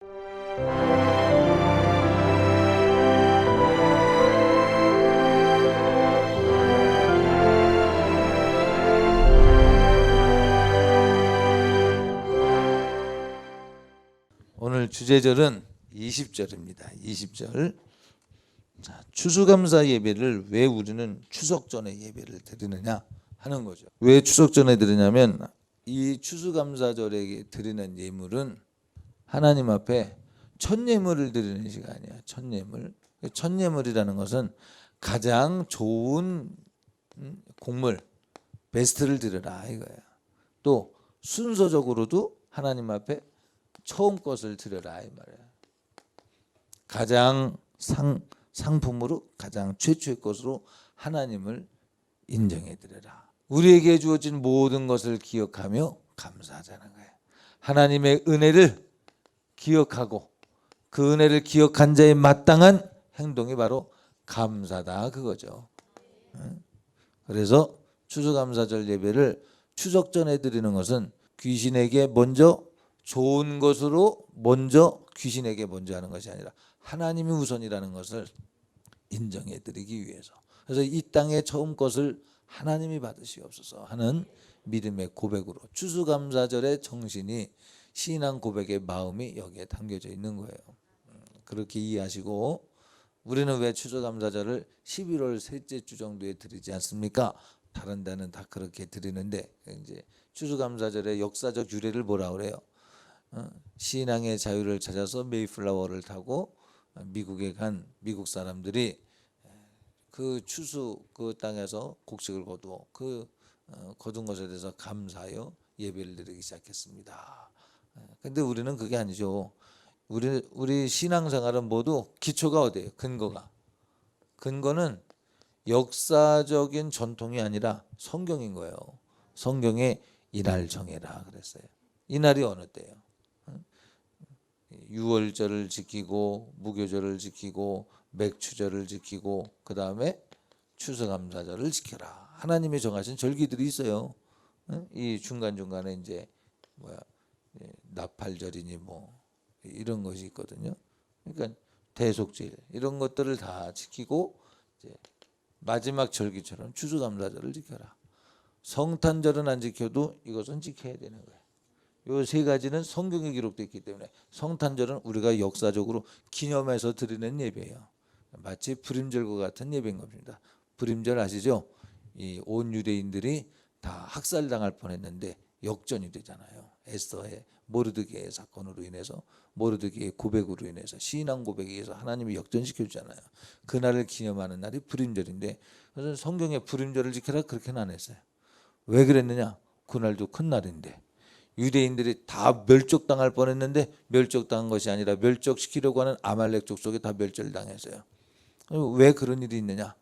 오늘 주제절은 20절입니다. 20절. 자, 추수감사 예배를 왜 우리는 추석 전에 예배를 드리느냐 하는 거죠. 왜 추석 전에 드리냐면 이 추수감사절에 드리는 예물은 하나님 앞에 첫 예물을 드리는 시간이야. 첫 예물. 첫 예물이라는 것은 가장 좋은 곡물, 베스트를 드려라 이거야. 또 순서적으로도 하나님 앞에 처음 것을 드려라 이 말이야. 가장 상품으로 가장 최초의 것으로 하나님을 인정해 드려라. 우리에게 주어진 모든 것을 기억하며 감사하자는 거예요. 하나님의 은혜를 기억하고 그 은혜를 기억한 자의 마땅한 행동이 바로 감사다 그거죠. 그래서 추수감사절 예배를 추석 전에 드리는 것은 귀신에게 먼저 좋은 것으로 먼저 귀신에게 먼저 하는 것이 아니라 하나님이 우선이라는 것을 인정해 드리기 위해서. 그래서 이 땅의 처음 것을 하나님이 받으시옵소서 하는 믿음의 고백으로 추수감사절의 정신이 신앙 고백의 마음이 여기에 담겨져 있는 거예요. 그렇게 이해하시고 우리는 왜 추수감사절을 11월 셋째 주 정도에 드리지 않습니까? 다른 데는 다 그렇게 드리는데 이제 추수감사절의 역사적 유래를 뭐라 그래요? 신앙의 자유를 찾아서 메이플라워를 타고 미국에 간 미국 사람들이 그 추수 그 땅에서 곡식을 거두어 그 거둔 것에 대해서 감사하여 예배를 드리기 시작했습니다. 근데 우리는 그게 아니죠. 우리 신앙생활은 모두 기초가 어디예요? 근거는 역사적인 전통이 아니라 성경인 거예요. 성경에 이날 정해라 그랬어요. 이날이 어느 때예요? 유월절을 지키고 무교절을 지키고 맥추절을 지키고 그 다음에 추수감사절을 지켜라. 하나님이 정하신 절기들이 있어요. 이 중간중간에 이제 나팔절이니 뭐 이런 것이 있거든요. 그러니까 대속절 이런 것들을 다 지키고 이제 마지막 절기처럼 추수감사절을 지켜라. 성탄절은 안 지켜도 이것은 지켜야 되는 거예요. 이 세 가지는 성경에 기록되어 있기 때문에 성탄절은 우리가 역사적으로 기념해서 드리는 예배예요. 마치 불임절과 같은 예배인 겁니다. 불임절 아시죠? 이 온 유대인들이 다 학살당할 뻔했는데 역전이 되잖아요. 에스더의 모르드게의 사건으로 인해서 모르드게의 고백으로 인해서 신앙 고백에 의해서 하나님이 역전시켜 주잖아요. 그날을 기념하는 날이 불임절인데 그래서 성경에 불임절을 지켜라 그렇게는 안 했어요. 왜 그랬느냐? 그날도 큰 날인데 유대인들이 다 멸족당할 뻔했는데 멸족당한 것이 아니라 멸족시키려고 하는 아말렉 족속에 다 멸절당했어요. 왜 그런 일이 있느냐?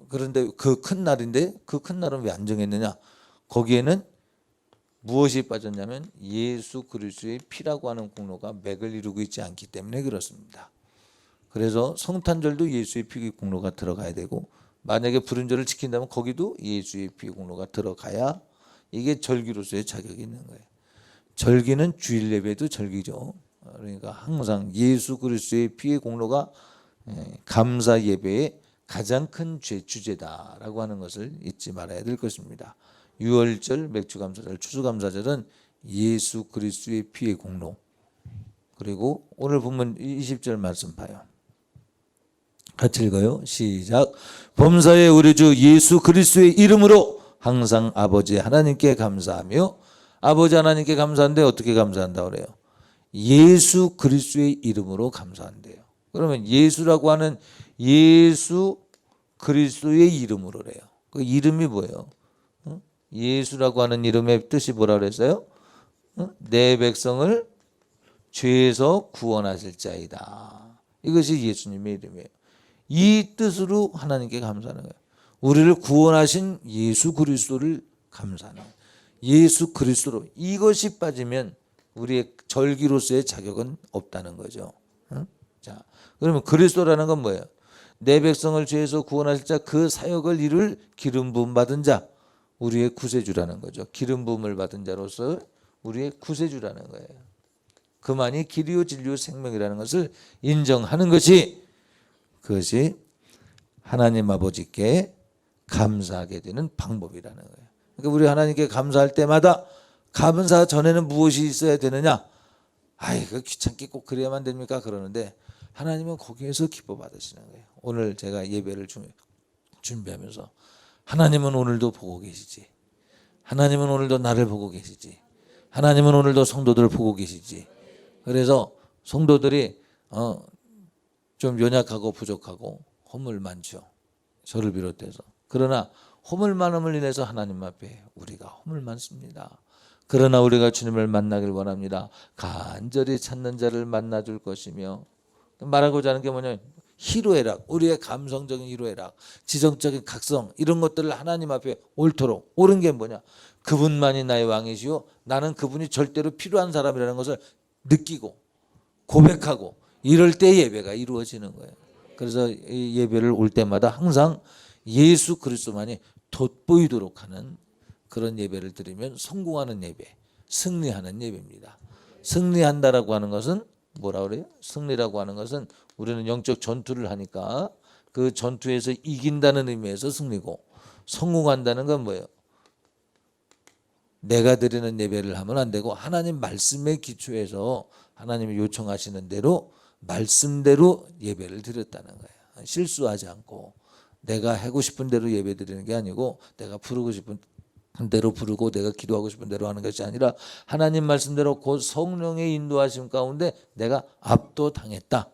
그런데 그 큰 날인데 그 큰 날은 왜 안 정했느냐? 거기에는 무엇이 빠졌냐면 예수 그리스도의 피라고 하는 공로가 맥을 이루고 있지 않기 때문에 그렇습니다. 그래서 성탄절도 예수의 피 공로가 들어가야 되고 만약에 불임절을 지킨다면 거기도 예수의 피 공로가 들어가야 이게 절기로서의 자격이 있는 거예요. 절기는 주일 예배도 절기죠. 그러니까 항상 예수 그리스도의 피의 공로가 감사 예배의 가장 큰 주제다라고 하는 것을 잊지 말아야 될 것입니다. 유월절, 맥주감사절, 추수감사절은 예수 그리스도의 피의 공로. 그리고 오늘 보면 20절 말씀 봐요. 같이 읽어요. 시작. 범사에 우리 주 예수 그리스도의 이름으로 항상 아버지 하나님께 감사하며 아버지 하나님께 감사한데 어떻게 감사한다 그래요? 예수 그리스도의 이름으로 감사한대요. 그러면 예수라고 하는 예수 그리스도의 이름으로래요. 그 이름이 뭐예요? 예수라고 하는 이름의 뜻이 뭐라 그랬어요? 내 백성을 죄에서 구원하실 자이다. 이것이 예수님의 이름이에요. 이 뜻으로 하나님께 감사하는 거예요. 우리를 구원하신 예수 그리스도를 감사하는 거예요. 예수 그리스도로 이것이 빠지면 우리의 절기로서의 자격은 없다는 거죠. 자, 그러면 그리스도라는 건 뭐예요? 내 백성을 죄에서 구원하실 자, 그 사역을 이룰 기름 부음 받은 자, 우리의 구세주라는 거죠. 기름 부음을 받은 자로서 우리의 구세주라는 거예요. 그만이 길이요 진리요 생명이라는 것을 인정하는 것이, 그것이 하나님 아버지께 감사하게 되는 방법이라는 거예요. 그러니까 우리 하나님께 감사할 때마다 감사 전에는 무엇이 있어야 되느냐? 그 귀찮게 꼭 그래야만 됩니까? 그러는데 하나님은 거기에서 기뻐 받으시는 거예요. 오늘 제가 예배를 준비하면서 하나님은 오늘도 보고 계시지. 하나님은 오늘도 나를 보고 계시지. 하나님은 오늘도 성도들을 보고 계시지. 그래서 성도들이 좀 연약하고 부족하고 허물 많죠. 저를 비롯해서. 그러나 허물 많음을 인해서 하나님 앞에 우리가 허물 많습니다. 그러나 우리가 주님을 만나길 원합니다. 간절히 찾는 자를 만나줄 것이며, 말하고자 하는 게 뭐냐면 희로애락, 우리의 감성적인 희로애락, 지성적인 각성, 이런 것들을 하나님 앞에 옳도록, 옳은 게 뭐냐, 그분만이 나의 왕이시오, 나는 그분이 절대로 필요한 사람이라는 것을 느끼고 고백하고, 이럴 때 예배가 이루어지는 거예요. 그래서 이 예배를 올 때마다 항상 예수 그리스도만이 돋보이도록 하는 그런 예배를 드리면 성공하는 예배, 승리하는 예배입니다. 승리한다라고 하는 것은 뭐라 그래요? 승리라고 하는 것은 우리는 영적 전투를 하니까 그 전투에서 이긴다는 의미에서 승리고, 성공한다는 건 뭐예요? 내가 드리는 예배를 하면 안 되고 하나님 말씀에 기초해서 하나님이 요청하시는 대로 말씀대로 예배를 드렸다는 거예요. 실수하지 않고 내가 하고 싶은 대로 예배 드리는 게 아니고, 내가 부르고 싶은 대로 부르고 내가 기도하고 싶은 대로 하는 것이 아니라 하나님 말씀대로 곧 성령의 인도하심 가운데 내가 압도당했다.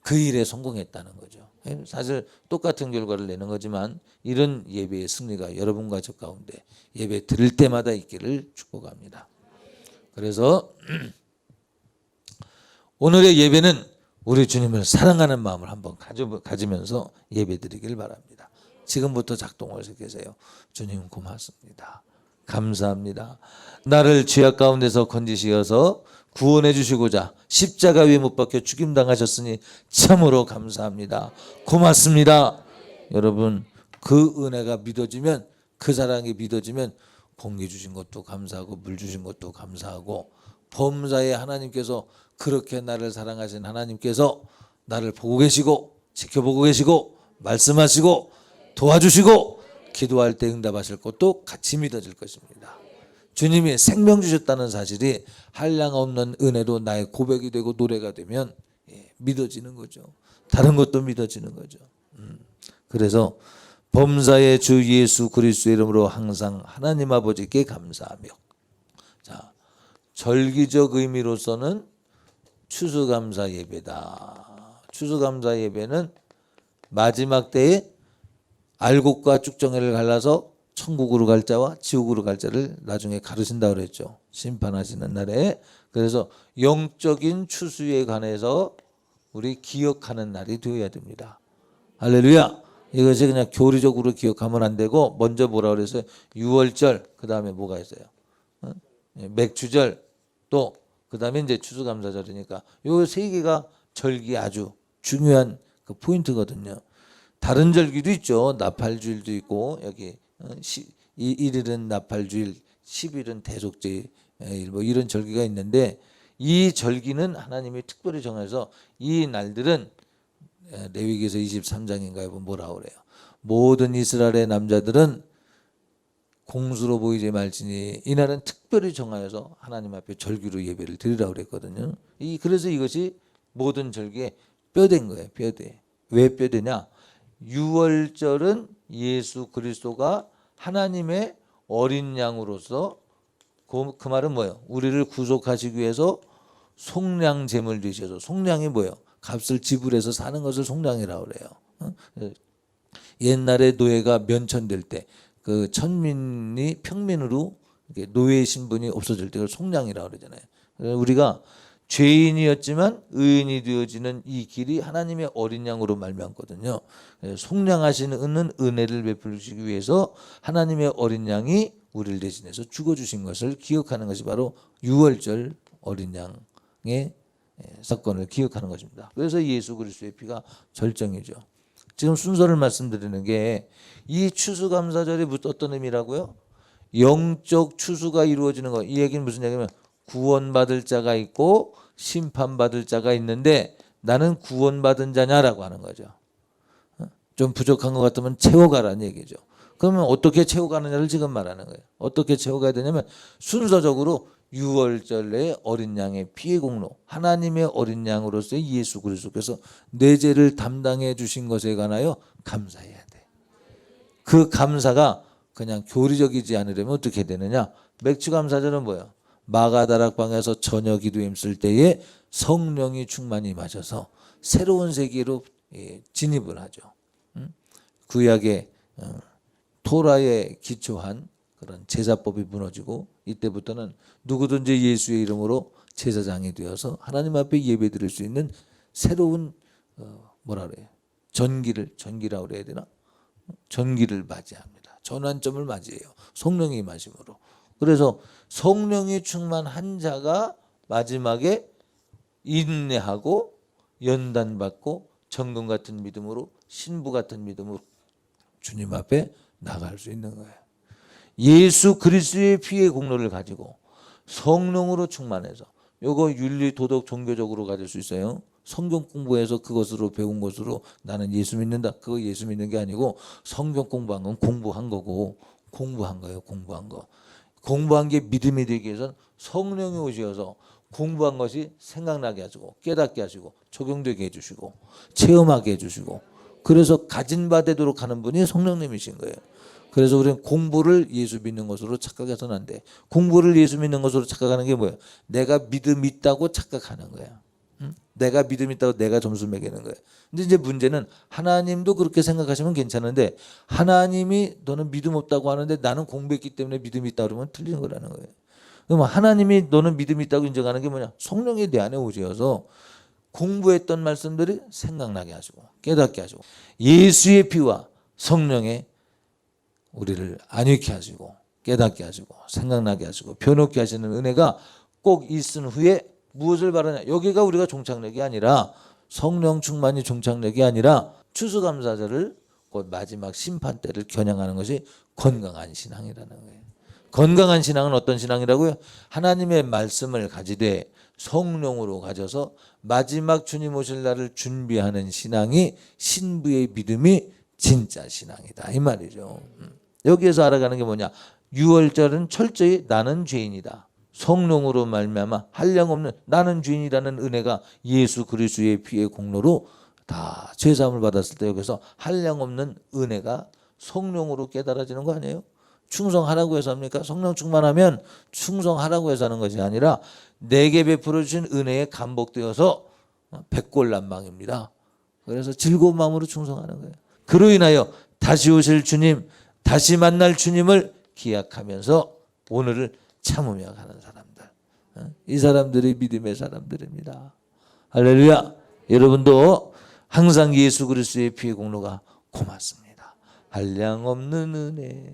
그 일에 성공했다는 거죠. 사실 똑같은 결과를 내는 거지만 이런 예배의 승리가 여러분과 저 가운데 예배 드릴 때마다 있기를 축복합니다. 그래서 오늘의 예배는 우리 주님을 사랑하는 마음을 한번 가지면서 예배 드리길 바랍니다. 지금부터 작동을 시키세요. 주님 고맙습니다. 감사합니다. 나를 죄악 가운데서 건지시어서 구원해 주시고자 십자가 위에 못 박혀 죽임당하셨으니 참으로 감사합니다. 고맙습니다. 여러분, 그 은혜가 믿어지면, 그 사랑이 믿어지면 공기 주신 것도 감사하고 물 주신 것도 감사하고, 범사에 하나님께서 그렇게 나를 사랑하신 하나님께서 나를 보고 계시고 지켜보고 계시고 말씀하시고 도와주시고 기도할 때 응답하실 것도 같이 믿어질 것입니다. 주님이 생명 주셨다는 사실이 한량없는 은혜로 나의 고백이 되고 노래가 되면 믿어지는 거죠. 다른 것도 믿어지는 거죠. 그래서 범사의 주 예수 그리스도의 이름으로 항상 하나님 아버지께 감사하며, 자, 절기적 의미로서는 추수감사 예배다. 추수감사 예배는 마지막 때에 알곡과 쭉정이를 갈라서 천국으로 갈 자와 지옥으로 갈 자를 나중에 가르신다 그랬죠. 심판하시는 날에. 그래서 영적인 추수에 관해서 우리 기억하는 날이 되어야 됩니다. 할렐루야. 이것이 그냥 교리적으로 기억하면 안 되고, 먼저 뭐라 그랬어요? 유월절, 그 다음에 뭐가 있어요? 맥주절, 또 그 다음에 이제 추수감사절이니까 요 세 개가 절기 아주 중요한 그 포인트거든요. 다른 절기도 있죠. 나팔주일도 있고, 여기 1일은 나팔주일, 10일은 대속제일, 뭐 이런 절기가 있는데, 이 절기는 하나님이 특별히 정해서 이 날들은 레위기에서 23장인가요? 뭐라 그래요? 모든 이스라엘의 남자들은 공수로 보이지 말지니, 이날은 특별히 정하여서 하나님 앞에 절기로 예배를 드리라고 그랬거든요. 그래서 이것이 모든 절기에 뼈된 거예요. 뼈대. 왜 뼈대냐? 유월절은 예수 그리스도가 하나님의 어린 양으로서, 그 말은 뭐예요? 우리를 구속하시기 위해서 속량 제물 드셔서, 속량이 뭐예요? 값을 지불해서 사는 것을 속량이라고 그래요. 옛날에 노예가 면천될 때 그 천민이 평민으로 노예 신분이 없어질 때 그걸 속량이라고 그러잖아요. 우리가 죄인이었지만 의인이 되어지는 이 길이 하나님의 어린 양으로 말미암거든요. 속량하시는 은혜를 베풀시기 위해서 하나님의 어린 양이 우리를 대신해서 죽어주신 것을 기억하는 것이 바로 유월절 어린 양의 사건을 기억하는 것입니다. 그래서 예수 그리스도의 피가 절정이죠. 지금 순서를 말씀드리는 게, 이 추수감사절이 어떤 의미라고요? 영적 추수가 이루어지는 거. 이 얘기는 무슨 얘기냐면 구원받을 자가 있고 심판받을 자가 있는데 나는 구원받은 자냐라고 하는 거죠. 좀 부족한 것 같으면 채워가라는 얘기죠. 그러면 어떻게 채워가느냐를 지금 말하는 거예요. 어떻게 채워가야 되냐면 순서적으로 유월절의 어린 양의 피의 공로, 하나님의 어린 양으로서의 예수 그리스도께서 내 죄를 담당해 주신 것에 관하여 감사해야 돼. 그 감사가 그냥 교리적이지 않으려면 어떻게 되느냐? 맥주감사절은 뭐예요? 마가다락방에서 저녁 기도에 힘쓸 때에 성령이 충만히 임하셔서 새로운 세계로 진입을 하죠. 구약의 토라에 기초한 그런 제사법이 무너지고 이때부터는 누구든지 예수의 이름으로 제사장이 되어서 하나님 앞에 예배드릴 수 있는 새로운 뭐라 그래요? 전기라고 그래야 되나? 전기를 맞이합니다. 전환점을 맞이해요. 성령이 임하심으로. 그래서 성령이 충만한 자가 마지막에 인내하고 연단받고 정금 같은 믿음으로 신부 같은 믿음으로 주님 앞에 나갈 수 있는 거예요. 예수 그리스도의 피의 공로를 가지고 성령으로 충만해서 요거 윤리 도덕 종교적으로 가질 수 있어요. 성경 공부해서 그것으로 배운 것으로 나는 예수 믿는다. 그거 예수 믿는 게 아니고 성경 공부한 건 공부한 거고 공부한 거예요. 공부한 거. 공부한 게 믿음이 되기 위해서는 성령이 오셔서 공부한 것이 생각나게 하시고 깨닫게 하시고 적용되게 해주시고 체험하게 해주시고 그래서 가진 바 되도록 하는 분이 성령님이신 거예요. 그래서 우리는 공부를 예수 믿는 것으로 착각해서는 안 돼. 공부를 예수 믿는 것으로 착각하는 게 뭐예요? 내가 믿음 있다고 착각하는 거야. 내가 믿음 있다고 내가 점수 매기는 거예요. 근데 이제 문제는 하나님도 그렇게 생각하시면 괜찮은데 하나님이 너는 믿음 없다고 하는데 나는 공부했기 때문에 믿음이 있다 그러면 틀린 거라는 거예요. 그럼 하나님이 너는 믿음이 있다고 인정하는 게 뭐냐? 성령이 내 안에 오셔서 공부했던 말씀들이 생각나게 하시고 깨닫게 하시고 예수의 피와 성령의 우리를 안위케 하시고 깨닫게 하시고 생각나게 하시고 변호케 하시는 은혜가 꼭 있은 후에 무엇을 바라냐? 여기가 우리가 종착역이 아니라 성령 충만이 종착역이 아니라 추수감사절을 곧 마지막 심판 때를 겨냥하는 것이 건강한 신앙이라는 거예요. 건강한 신앙은 어떤 신앙이라고요? 하나님의 말씀을 가지되 성령으로 가져서 마지막 주님 오실 날을 준비하는 신앙이 신부의 믿음이 진짜 신앙이다 이 말이죠. 여기에서 알아가는 게 뭐냐? 유월절은 철저히 나는 죄인이다. 성령으로 말미암아 한량없는 나는 죄인이라는 은혜가 예수 그리스도의 피의 공로로 다 죄사함을 받았을 때 여기서 한량없는 은혜가 성령으로 깨달아지는 거 아니에요? 충성하라고 해서 합니까? 성령 충만하면 충성하라고 해서 하는 것이 아니라 내게 베풀어 주신 은혜에 감복되어서 백골난방입니다. 그래서 즐거운 마음으로 충성하는 거예요. 그로 인하여 다시 오실 주님, 다시 만날 주님을 기약하면서 오늘을 참으며 가는 사람들. 이 사람들이 믿음의 사람들입니다. 할렐루야. 여러분도 항상 예수 그리스도의 피의 공로가 고맙습니다. 한량없는 은혜,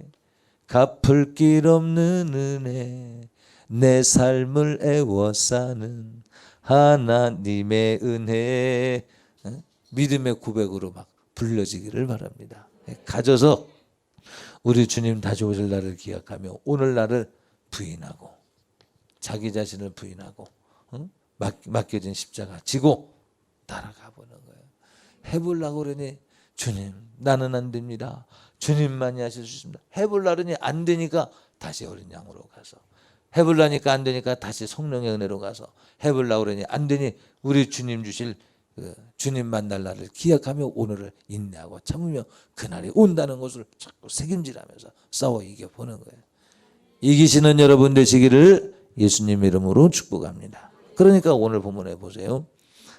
갚을 길 없는 은혜, 내 삶을 애워싸는 하나님의 은혜. 믿음의 고백으로 막 불려지기를 바랍니다. 가져서 우리 주님 다시 오실 날을 기약하며 오늘 날을 부인하고 자기 자신을 부인하고 맡겨진 십자가 지고 따라가 보는 거예요. 해보려고 그러니 주님 나는 안 됩니다. 주님만이 하실 수 있습니다. 해보려고 그러니 안 되니까 다시 어린 양으로 가서 해보려니까 안 되니까 다시 성령의 은혜로 가서 해보려고 그러니 안 되니 우리 주님 주실 주님 만날 날을 기약하며 오늘을 인내하고 참으며 그날이 온다는 것을 자꾸 책임지라면서 싸워 이겨보는 거예요. 이기시는 여러분 되시기를 예수님 이름으로 축복합니다. 그러니까 오늘 본문에 보세요.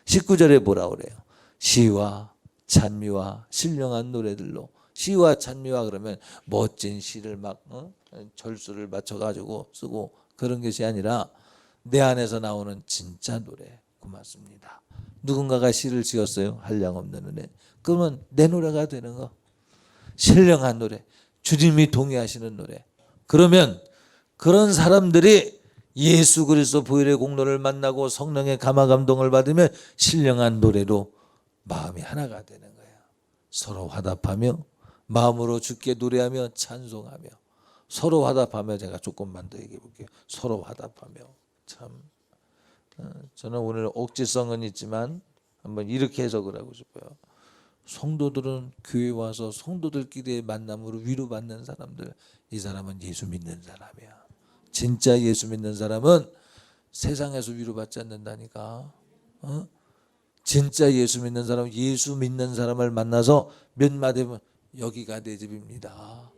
19절에 뭐라 그래요? 시와 찬미와 신령한 노래들로. 시와 찬미와 그러면 멋진 시를 막 절수를 맞춰가지고 쓰고 그런 것이 아니라 내 안에서 나오는 진짜 노래. 고맙습니다. 누군가가 시를 지었어요. 한량없는 은혜. 그러면 내 노래가 되는 거. 신령한 노래. 주님이 동의하시는 노래. 그러면 그런 사람들이 예수 그리스도 보혈의 공로를 만나고 성령의 감화 감동을 받으면 신령한 노래로 마음이 하나가 되는 거예요. 서로 화답하며 마음으로 주께 노래하며 찬송하며 서로 화답하며 제가 조금만 더 얘기해 볼게요. 서로 화답하며 참 저는 오늘 억지성은 있지만 한번 이렇게 해석을 하고 싶어요. 성도들은 교회 와서 성도들끼리의 만남으로 위로받는 사람들, 이 사람은 예수 믿는 사람이야. 진짜 예수 믿는 사람은 세상에서 위로받지 않는다니까. 진짜 예수 믿는 사람은 예수 믿는 사람을 만나서 몇 마디 하면 여기가 내 집입니다.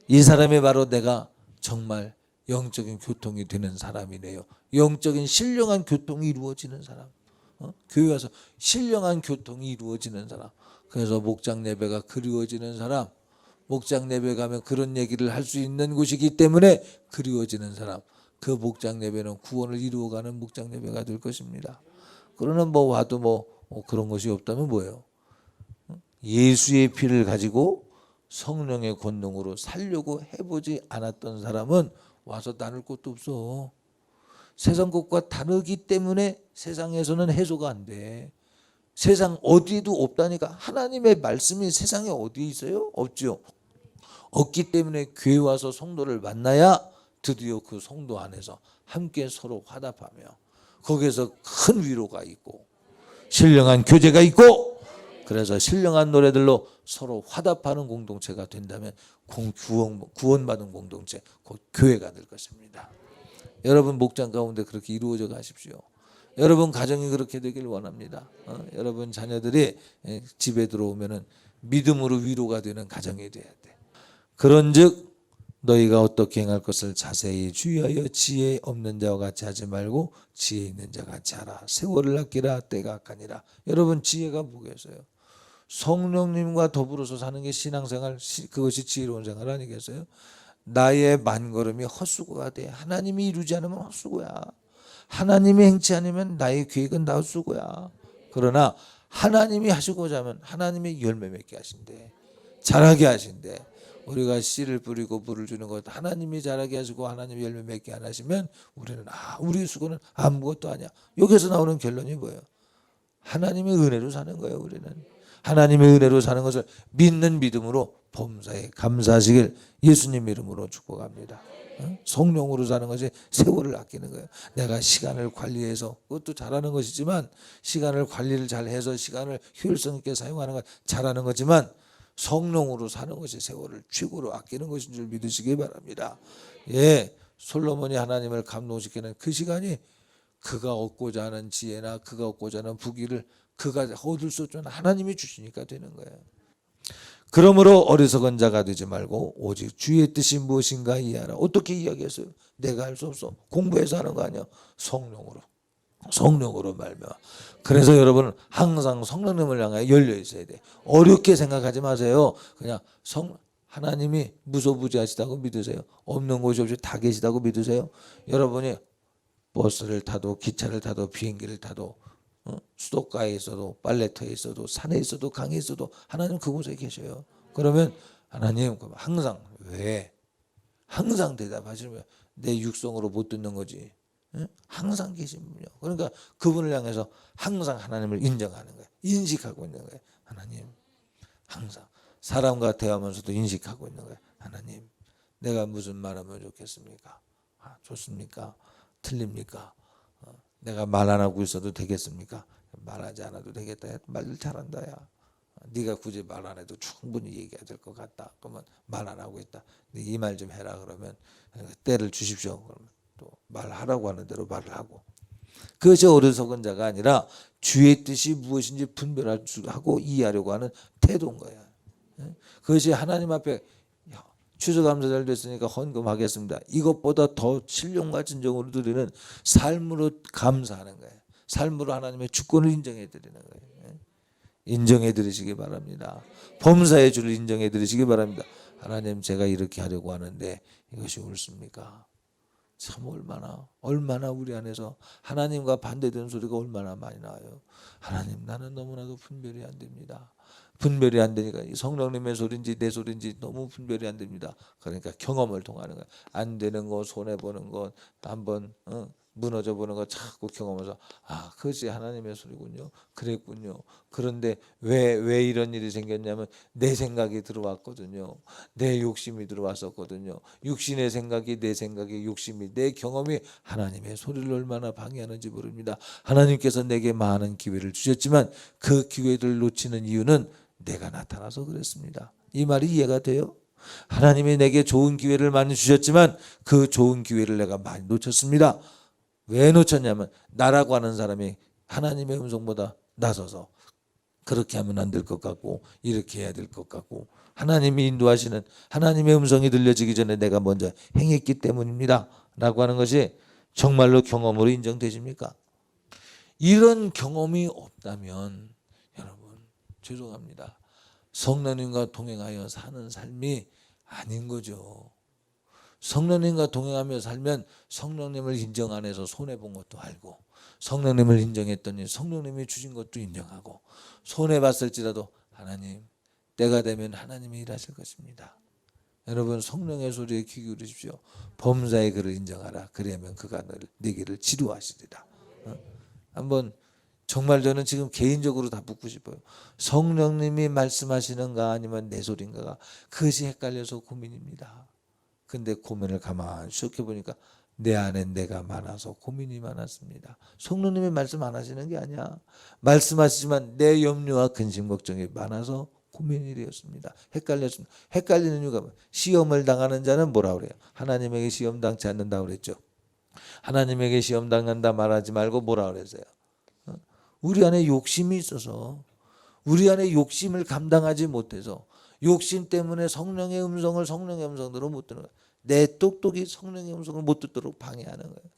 이 사람이 바로 내가 정말 영적인 교통이 되는 사람이네요. 영적인 신령한 교통이 이루어지는 사람. 교회 와서 신령한 교통이 이루어지는 사람. 그래서 목장 예배가 그리워지는 사람. 목장 예배 가면 그런 얘기를 할 수 있는 곳이기 때문에 그리워지는 사람. 그 목장 예배는 구원을 이루어가는 목장 예배가 될 것입니다. 그러는 뭐 와도 뭐 그런 것이 없다면 뭐예요? 예수의 피를 가지고 성령의 권능으로 살려고 해보지 않았던 사람은 와서 나눌 것도 없어. 세상 것과 다르기 때문에 세상에서는 해소가 안 돼. 세상 어디도 없다니까. 하나님의 말씀이 세상에 어디 있어요? 없죠. 없기 때문에 교회 와서 성도를 만나야 드디어 그 성도 안에서 함께 서로 화답하며 거기에서 큰 위로가 있고 신령한 교제가 있고 그래서 신령한 노래들로 서로 화답하는 공동체가 된다면 구원받은 공동체, 곧 교회가 될 것입니다. 여러분 목장 가운데 그렇게 이루어져 가십시오. 여러분 가정이 그렇게 되길 원합니다. 여러분 자녀들이 집에 들어오면은 믿음으로 위로가 되는 가정이 돼야 돼. 그런즉 너희가 어떻게 행할 것을 자세히 주의하여 지혜 없는 자와 같이 하지 말고 지혜 있는 자 같이 하라. 세월을 아끼라 때가 악하니라. 여러분 지혜가 뭐겠어요? 성령님과 더불어서 사는 게 신앙생활, 그것이 지혜로운 생활 아니겠어요? 나의 만걸음이 헛수고가 돼. 하나님이 이루지 않으면 헛수고야. 하나님이 행치 않으면 나의 계획은 다 헛수고야. 그러나 하나님이 하시고자 하면 하나님이 열매 맺게 하신대. 자라게 하신대. 우리가 씨를 뿌리고 물을 주는 것 하나님이 자라게 하시고 하나님이 열매 맺게 안 하시면 우리는 우리의 수고는 아무것도 아니야. 여기서 나오는 결론이 뭐예요? 하나님의 은혜로 사는 거예요. 우리는 하나님의 은혜로 사는 것을 믿는 믿음으로 범사에 감사하시길 예수님 이름으로 축복합니다. 성령으로 사는 것이 세월을 아끼는 거예요. 내가 시간을 관리해서, 그것도 잘하는 것이지만 시간을 관리를 잘해서 시간을 효율성 있게 사용하는 것 잘하는 거지만 성령으로 사는 것이 세월을 최고로 아끼는 것인 줄 믿으시기 바랍니다. 예, 솔로몬이 하나님을 감동시키는 그 시간이 그가 얻고자 하는 지혜나 그가 얻고자 하는 부귀를 그가 얻을 수 없지만 하나님이 주시니까 되는 거예요. 그러므로 어리석은 자가 되지 말고 오직 주의 뜻이 무엇인가 이해하라. 어떻게 이야기했어요? 내가 할 수 없어. 공부해서 하는 거 아니야. 성령으로 말미암아. 그래서 여러분은 항상 성령님을 향해 열려 있어야 돼. 어렵게 생각하지 마세요. 그냥 하나님이 무소부지하시다고 믿으세요. 없는 곳이 없이 다 계시다고 믿으세요. 여러분이 버스를 타도 기차를 타도 비행기를 타도 수도가에 있어도 빨래터에 있어도 산에 있어도 강에 있어도 하나님 그곳에 계셔요. 그러면 하나님 항상 왜? 항상 대답하시면 내 육성으로 못 듣는 거지. 항상 계신 분이요. 그러니까 그분을 향해서 항상 하나님을 인정하는 거예요. 인식하고 있는 거예요. 하나님 항상 사람과 대화하면서도 인식하고 있는 거예요. 하나님 내가 무슨 말하면 좋겠습니까? 좋습니까? 틀립니까? 내가 말 안 하고 있어도 되겠습니까? 말하지 않아도 되겠다. 말을 잘한다. 야. 네가 굳이 말 안 해도 충분히 얘기해야 될 것 같다. 그러면 말 안 하고 있다. 이 말 좀 해라. 그러면 때를 주십시오. 그러면 또 말하라고 하는 대로 말을 하고. 그것이 어리석은 자가 아니라 주의 뜻이 무엇인지 분별하고 이해하려고 하는 태도인 거야. 그것이 하나님 앞에 추수감사 잘 됐으니까 헌금하겠습니다. 이것보다 더 신령과 진정으로 드리는 삶으로 감사하는 거예요. 삶으로 하나님의 주권을 인정해 드리는 거예요. 인정해 드리시기 바랍니다. 범사의 주를 인정해 드리시기 바랍니다. 하나님 제가 이렇게 하려고 하는데 이것이 옳습니까? 참 얼마나 우리 안에서 하나님과 반대되는 소리가 얼마나 많이 나와요. 하나님 나는 너무나도 분별이 안 됩니다. 분별이 안 되니까 성령님의 소리인지 내 소리인지 너무 분별이 안 됩니다. 그러니까 경험을 통하는 거야. 안 되는 거 손해 보는 거 한번 무너져 보는 거 자꾸 경험해서 그것이 하나님의 소리군요. 그랬군요. 그런데 왜 이런 일이 생겼냐면 내 생각이 들어왔거든요. 내 욕심이 들어왔었거든요. 육신의 생각이 내 생각이 욕심이 내 경험이 하나님의 소리를 얼마나 방해하는지 모릅니다. 하나님께서 내게 많은 기회를 주셨지만 그 기회를 놓치는 이유는 내가 나타나서 그랬습니다. 이 말이 이해가 돼요? 하나님이 내게 좋은 기회를 많이 주셨지만 그 좋은 기회를 내가 많이 놓쳤습니다. 왜 놓쳤냐면 나라고 하는 사람이 하나님의 음성보다 나서서 그렇게 하면 안 될 것 같고 이렇게 해야 될 것 같고 하나님이 인도하시는 하나님의 음성이 들려지기 전에 내가 먼저 행했기 때문입니다 라고 하는 것이 정말로 경험으로 인정되십니까? 이런 경험이 없다면 여러분 죄송합니다. 성령님과 동행하여 사는 삶이 아닌 거죠. 성령님과 동행하며 살면 성령님을 인정 안 해서 손해본 것도 알고 성령님을 인정했더니 성령님이 주신 것도 인정하고 손해봤을지라도 하나님 때가 되면 하나님이 일하실 것입니다. 여러분 성령의 소리에 귀 기울이십시오. 범사의 그를 인정하라. 그리하면 그가 네 길을 지도하시리라. 한번 정말 저는 지금 개인적으로 다 묻고 싶어요. 성령님이 말씀하시는가 아니면 내 소리인가가 그것이 헷갈려서 고민입니다. 근데 고민을 가만히 쭉 해보니까 내 안에 내가 많아서 고민이 많았습니다. 성령님이 말씀 안 하시는 게 아니야. 말씀하시지만 내 염려와 근심 걱정이 많아서 고민이 되었습니다. 헷갈렸습니다. 헷갈리는 이유가 뭐예요? 시험을 당하는 자는 뭐라 그래요? 하나님에게 시험 당치 않는다고 그랬죠. 하나님에게 시험 당한다 말하지 말고 뭐라 그랬어요? 우리 안에 욕심이 있어서 우리 안에 욕심을 감당하지 못해서 욕심 때문에 성령의 음성대로 못 듣는 거예요. 내 똑똑이 성령의 음성을 못 듣도록 방해하는 거예요.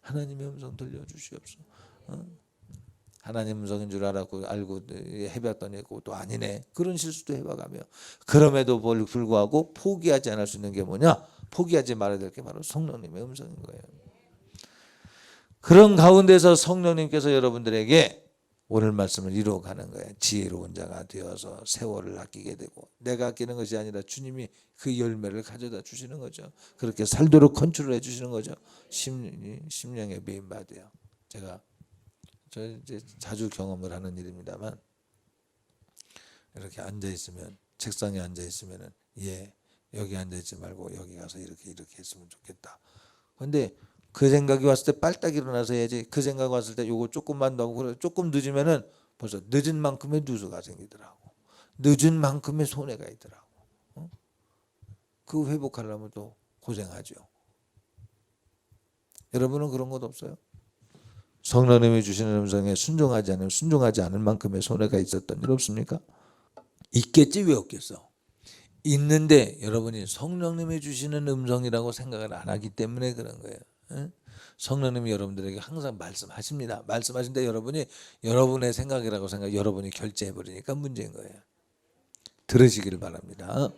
하나님의 음성 들려주시옵소서. 하나님 음성인 줄 알고 해봤더니 그것도 아니네. 그런 실수도 해봐가며 그럼에도 불구하고 포기하지 않을 수 있는 게 뭐냐? 포기하지 말아야 될 게 바로 성령님의 음성인 거예요. 그런 가운데서 성령님께서 여러분들에게 오늘 말씀을 이루어가는 거예요. 지혜로운 자가 되어서 세월을 아끼게 되고 내가 아끼는 것이 아니라 주님이 그 열매를 가져다 주시는 거죠. 그렇게 살도록 컨트롤해 주시는 거죠. 심령에 메인바돼요. 저 이제 자주 경험을 하는 일입니다만 이렇게 앉아 있으면 책상에 앉아 있으면은 여기 앉아 있지 말고 여기 가서 이렇게 했으면 좋겠다. 그런데 그 생각이 왔을 때 빨딱 일어나서 해야지. 그 생각 왔을 때 요거 조금만 더 하고 그래 조금 늦으면은 벌써 늦은 만큼의 누수가 생기더라고. 늦은 만큼의 손해가 있더라고. 그 회복하려면 또 고생하죠. 여러분은 그런 것 없어요? 성령님이 주시는 음성에 순종하지 않을 만큼의 손해가 있었던 일 없습니까? 있겠지 왜 없겠어? 있는데 여러분이 성령님이 주시는 음성이라고 생각을 안 하기 때문에 그런 거예요. 성령님이 여러분들에게 항상 말씀하십니다. 말씀하신데 여러분이 여러분의 생각이라고 여러분이 결제해버리니까 문제인 거예요. 들으시기를 바랍니다.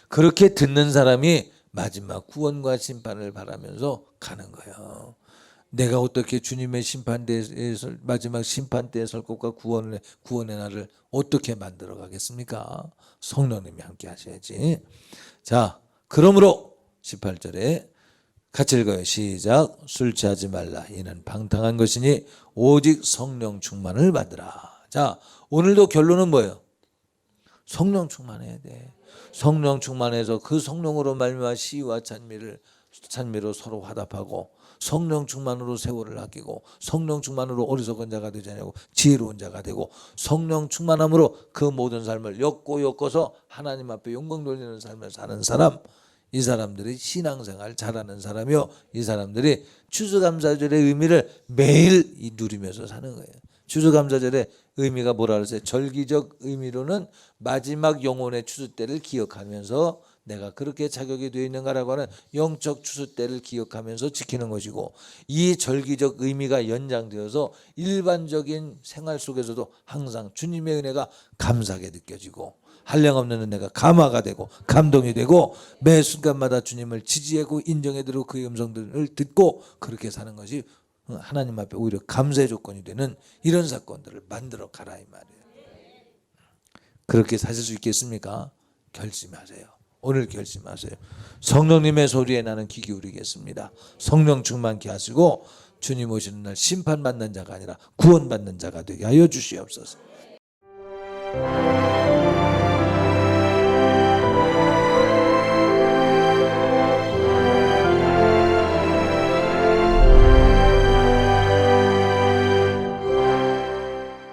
그렇게 듣는 사람이 마지막 구원과 심판을 바라면서 가는 거예요. 내가 어떻게 주님의 마지막 심판 때에 설 것과 구원의 날을 어떻게 만들어 가겠습니까? 성령님이 함께 하셔야지. 자, 그러므로 18절에 같이 읽어요. 시작. 술 취하지 말라. 이는 방탕한 것이니 오직 성령 충만을 받으라. 자, 오늘도 결론은 뭐예요? 성령 충만해야 돼. 성령 충만해서 그 성령으로 말미암아 시와 찬미로 서로 화답하고 성령 충만으로 세월을 아끼고 성령 충만으로 어리석은 자가 되지 않고 지혜로운 자가 되고 성령 충만함으로 그 모든 삶을 엮어서 하나님 앞에 영광 돌리는 삶을 사는 사람, 이 사람들이 신앙생활 잘하는 사람이요, 이 사람들이 추수감사절의 의미를 매일 누리면서 사는 거예요. 추수감사절의 의미가 뭐라 그랬어요? 절기적 의미로는 마지막 영혼의 추수 때를 기억하면서 내가 그렇게 자격이 되어 있는가라고 하는 영적 추수 때를 기억하면서 지키는 것이고, 이 절기적 의미가 연장되어서 일반적인 생활 속에서도 항상 주님의 은혜가 감사하게 느껴지고 한량없는 은혜가 감화가 되고 감동이 되고 매 순간마다 주님을 지지하고 인정해드리고 그의 음성들을 듣고 그렇게 사는 것이 하나님 앞에 오히려 감사의 조건이 되는 이런 사건들을 만들어 가라 이 말이에요. 그렇게 사실 수 있겠습니까? 결심하세요. 오늘 결심하세요. 성령님의 소리에 나는 귀 기울이겠습니다. 성령 충만케 하시고 주님 오시는 날 심판받는 자가 아니라 구원받는 자가 되게 하여 주시옵소서.